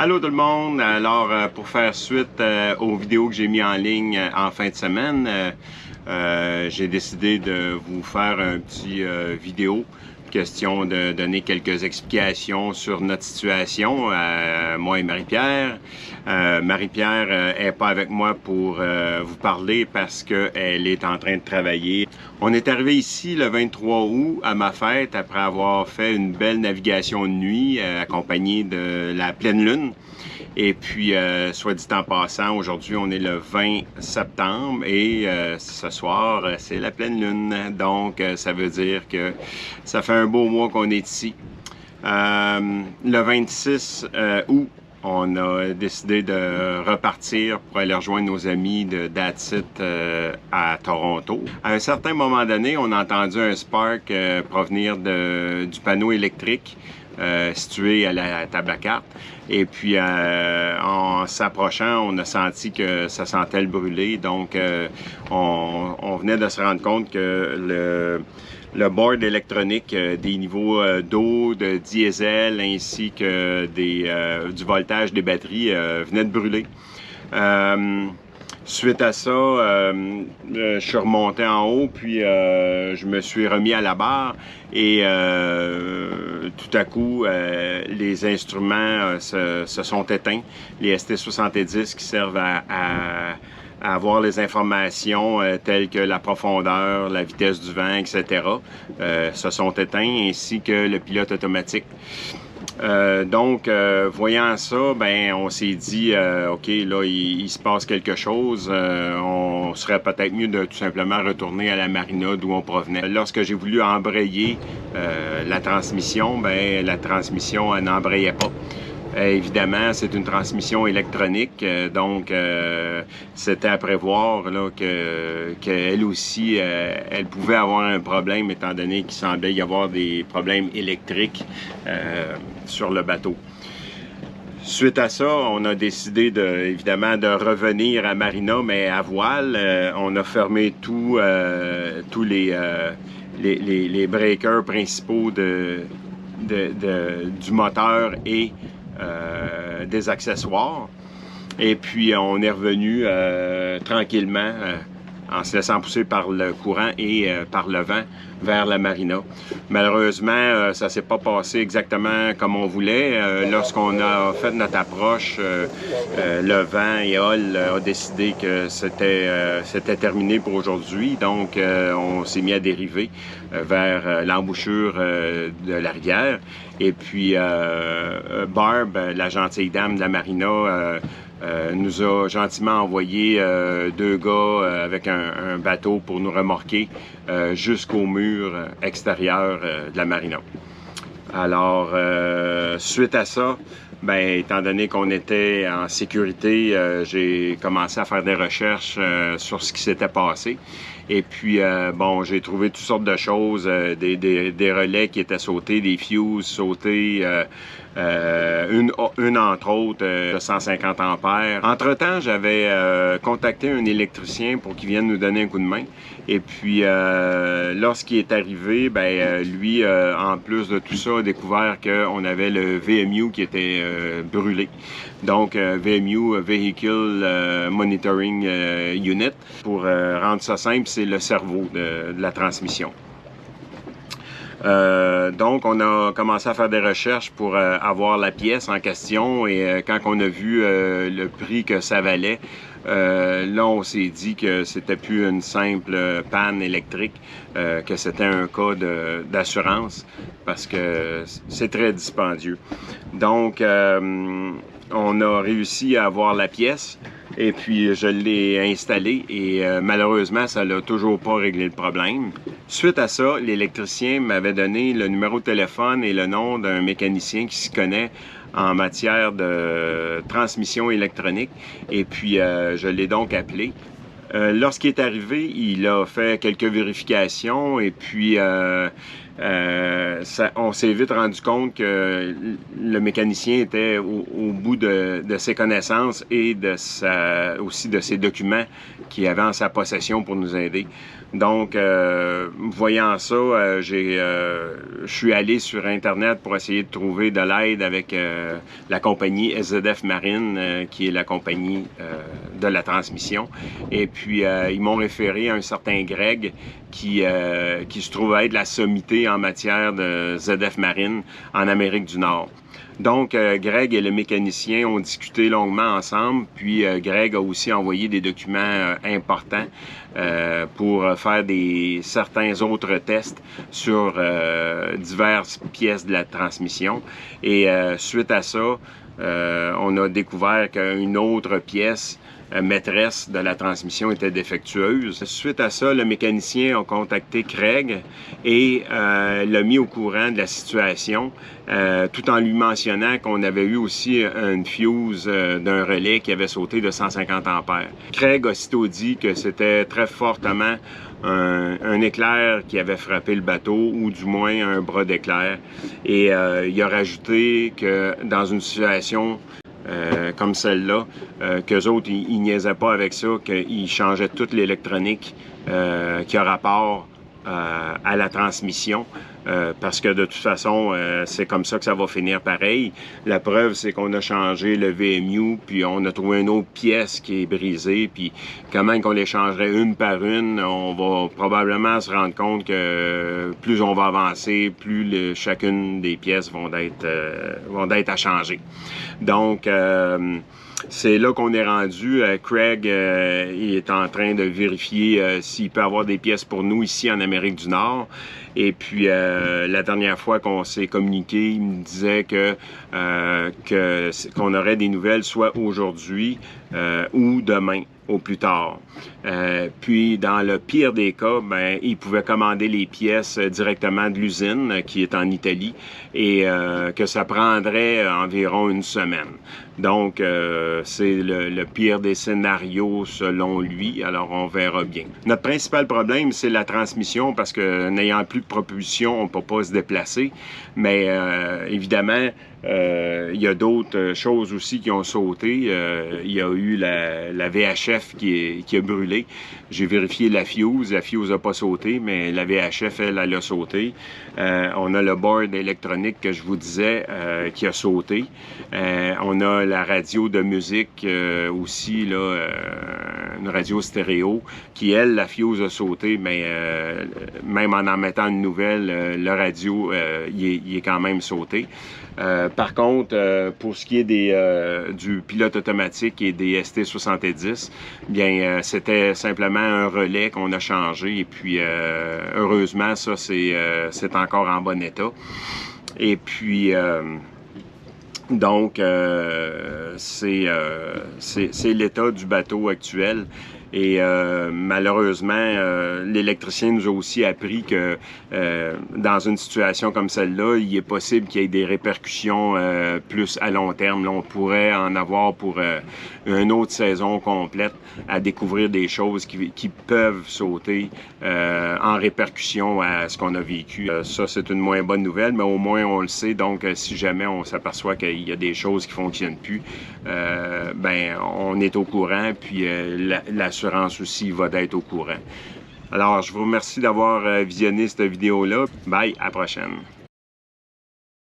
Allô tout le monde, alors pour faire suite aux vidéos que j'ai mis en ligne en fin de semaine, j'ai décidé de vous faire un petit vidéo, question de donner quelques explications sur notre situation, moi et Marie-Pierre. Marie-Pierre est pas avec moi pour vous parler parce qu'elle est en train de travailler. On est arrivé ici le 23 août à ma fête après avoir fait une belle navigation de nuit accompagnée de la pleine lune. Et puis, soit dit en passant, aujourd'hui, on est le 20 septembre et ce soir, c'est la pleine lune. Donc, ça veut dire que ça fait un beau mois qu'on est ici. Le 26 août, on a décidé de repartir pour aller rejoindre nos amis de That's It à Toronto. À un certain moment donné, on a entendu un spark provenir du panneau électrique situé à la table à cartes. Et puis, en s'approchant, on a senti que ça sentait le brûler. Donc, on venait de se rendre compte que le board électronique des niveaux d'eau, de diesel, ainsi que du voltage des batteries venait de brûler. Suite à ça, je suis remonté en haut, puis je me suis remis à la barre et tout à coup, les instruments se sont éteints. Les ST70 qui servent à avoir les informations telles que la profondeur, la vitesse du vent, etc. Se sont éteints, ainsi que le pilote automatique. Donc, voyant ça, ben, on s'est dit, OK, là, il se passe quelque chose. On serait peut-être mieux de tout simplement retourner à la marina d'où on provenait. Lorsque j'ai voulu embrayer la transmission, ben, la transmission n'embrayait pas. Évidemment, c'est une transmission électronique, donc c'était à prévoir là, qu'elle aussi, elle pouvait avoir un problème, étant donné qu'il semblait y avoir des problèmes électriques sur le bateau. Suite à ça, on a décidé évidemment de revenir à Marina, mais à voile. On a fermé tous les breakers principaux du moteur et des accessoires. Et puis, on est revenu tranquillement en se laissant pousser par le courant et par le vent vers la marina. Malheureusement, ça s'est pas passé exactement comme on voulait. Lorsqu'on a fait notre approche, le vent et Hall a décidé que c'était terminé pour aujourd'hui. Donc, on s'est mis à dériver vers l'embouchure de la rivière. Et puis, Barb, la gentille dame de la marina, nous a gentiment envoyé deux gars avec un bateau pour nous remorquer jusqu'au mur extérieur de la marina. Alors, suite à ça, ben, étant donné qu'on était en sécurité, j'ai commencé à faire des recherches sur ce qui s'était passé. Et puis, bon, j'ai trouvé toutes sortes de choses, des relais qui étaient sautés, des fuses sautés, une entre autres de 150 ampères. Entre-temps, j'avais contacté un électricien pour qu'il vienne nous donner un coup de main. Et puis, lorsqu'il est arrivé, ben, lui, en plus de tout ça, a découvert qu'on avait le VMU qui était brûlé. Donc, VMU, Vehicle Monitoring Unit. Pour rendre ça simple, c'est le cerveau de la transmission. Donc, on a commencé à faire des recherches pour avoir la pièce en question et quand on a vu le prix que ça valait, là, on s'est dit que c'était plus une simple panne électrique, que c'était un cas d'assurance parce que c'est très dispendieux. Donc, on a réussi à avoir la pièce et puis je l'ai installée et malheureusement, ça n'a toujours pas réglé le problème. Suite à ça, l'électricien m'avait donné le numéro de téléphone et le nom d'un mécanicien qui s'y connaît en matière de transmission électronique. Et puis, je l'ai donc appelé. Lorsqu'il est arrivé, il a fait quelques vérifications et puis on s'est vite rendu compte que le mécanicien était au bout de ses connaissances et aussi de ses documents qu'il avait en sa possession pour nous aider. Donc, voyant ça, je suis allé sur Internet pour essayer de trouver de l'aide avec la compagnie SZF Marine, qui est la compagnie de la transmission. Et puis, ils m'ont référé à un certain Greg qui se trouve être la sommité en matière de ZF Marine en Amérique du Nord. Donc, Greg et le mécanicien ont discuté longuement ensemble, puis Greg a aussi envoyé des documents importants pour faire certains autres tests sur diverses pièces de la transmission. Et suite à ça, on a découvert qu'une autre pièce maîtresse de la transmission était défectueuse. Suite à ça, le mécanicien a contacté Craig et l'a mis au courant de la situation, tout en lui mentionnant qu'on avait eu aussi une fuse d'un relais qui avait sauté de 150 ampères. Craig a aussitôt dit que c'était très fortement un éclair qui avait frappé le bateau, ou du moins un bras d'éclair. Et il a rajouté que dans une situation comme celle-là, qu'eux autres, ils niaisaient pas avec ça, qu'ils changeaient toute l'électronique qui a rapport à la transmission, parce que de toute façon, c'est comme ça que ça va finir pareil. La preuve, c'est qu'on a changé le VMU, puis on a trouvé une autre pièce qui est brisée, puis comment qu'on les changerait une par une, on va probablement se rendre compte que plus on va avancer, plus chacune des pièces vont être à changer. Donc, c'est là qu'on est rendu. Craig il est en train de vérifier s'il peut avoir des pièces pour nous ici en Amérique du Nord. Et puis, la dernière fois qu'on s'est communiqué, il me disait qu'on aurait des nouvelles soit aujourd'hui ou demain, au plus tard. Puis, dans le pire des cas, ben, il pouvait commander les pièces directement de l'usine qui est en Italie et que ça prendrait environ une semaine. Donc, c'est le pire des scénarios selon lui. Alors, on verra bien. Notre principal problème, c'est la transmission parce que n'ayant plus de propulsion, on ne peut pas se déplacer. Mais évidemment, il y a d'autres choses aussi qui ont sauté. Il y a eu la VHF qui a brûlé. J'ai vérifié la fuse n'a pas sauté, mais la VHF, elle a sauté. On a le board électronique que je vous disais qui a sauté. On a la radio de musique aussi, là, une radio stéréo, qui, elle, la fuse a sauté, mais même en mettant une nouvelle, le radio, il est quand même sauté. Par contre, pour ce qui est du pilote automatique et des ST70, bien, c'était simplement un relais qu'on a changé et puis, heureusement, ça, c'est encore en bon état. Et puis, donc, c'est l'état du bateau actuel. Et malheureusement, l'électricien nous a aussi appris que dans une situation comme celle-là, il est possible qu'il y ait des répercussions plus à long terme. Là, on pourrait en avoir pour une autre saison complète à découvrir des choses qui peuvent sauter en répercussion à ce qu'on a vécu. Ça, c'est une moins bonne nouvelle, mais au moins on le sait. Donc, si jamais on s'aperçoit qu'il y a des choses qui ne fonctionnent plus, ben, on est au courant, puis l'assurance aussi va être au courant. Alors, je vous remercie d'avoir visionné cette vidéo-là. Bye, à la prochaine.